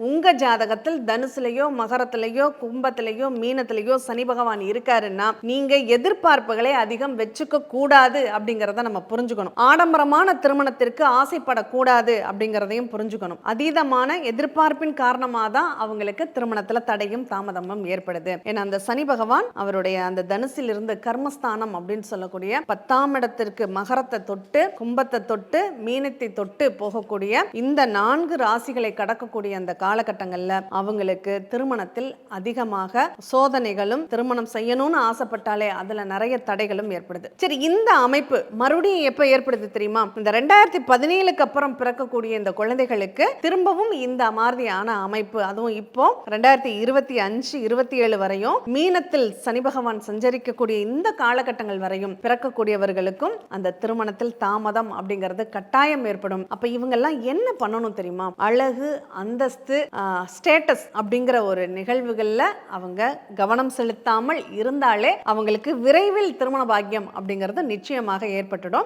உங்க ஜாதகத்தில் தனுசுலையோ மகரத்திலேயோ கும்பத்திலேயோ மீனத்திலேயோ சனி பகவான் இருக்காருன்னா நீங்க எதிர்பார்ப்புகளை அதிகம் வச்சுக்க கூடாது அப்படிங்கறத நம்ம புரிஞ்சுக்கணும். ஆடம்பரமான திருமணத்திற்கு ஆசைப்படக்கூடாது அப்படிங்கறதையும் புரிஞ்சுக்கணும். அதீதமான எதிர்பார்ப்பின் காரணமாக தான் அவங்களுக்கு திருமணத்துல தடையும் தாமதமும் ஏற்படுது. ஏன்னா அந்த சனி பகவான் அவருடைய அந்த தனுசில் இருந்து கர்மஸ்தானம் அப்படின்னு சொல்லக்கூடிய 10ஆம் இடத்திற்கு மகரத்தை தொட்டு கும்பத்தை தொட்டு மீனத்தை தொட்டு போகக்கூடிய இந்த 4 ராசிகளை கடக்கக்கூடிய அந்த காலகட்டங்கள்ல அவங்களுக்கு திருமணத்தில் அதிகமாக சோதனைகளும், திருமணம் செய்யணும்னு ஆசைப்பட்டாலே அதுல நிறைய தடைகளும் ஏற்படுது. சரி, இந்த அமைப்பு மறுபடியும் எப்ப ஏற்படுது தெரியுமா? இந்த 2017க்கு அப்புறம் பிறக்கக்கூடிய இந்த குழந்தைகளுக்கு திரும்பவும் இந்த மாதிரியான அமைப்பு, அதுவும் இப்போ 2025 27 வரையும் மீனத்தில் சனி பகவான் சஞ்சரிக்கக்கூடிய இந்த காலகட்டங்கள் வரையும் பிறக்கக்கூடியவர்களுக்கும் அந்த திருமணத்தில் தாமதம் அப்படிங்கிறது கட்டாயம் ஏற்படும். அப்ப இவங்க எல்லாம் என்ன பண்ணணும் தெரியுமா? அழகு, அந்தஸ்து, ஸ்டேட்டஸ் அப்படிங்கிற ஒரு நிகழ்வுகள்ல அவங்க கவனம் செலுத்தாமல் இருந்தாலே அவங்களுக்கு விரைவில் திருமண பாக்கியம் அப்படிங்கிறது நிச்சயமாக ஏற்பட்டுடும்.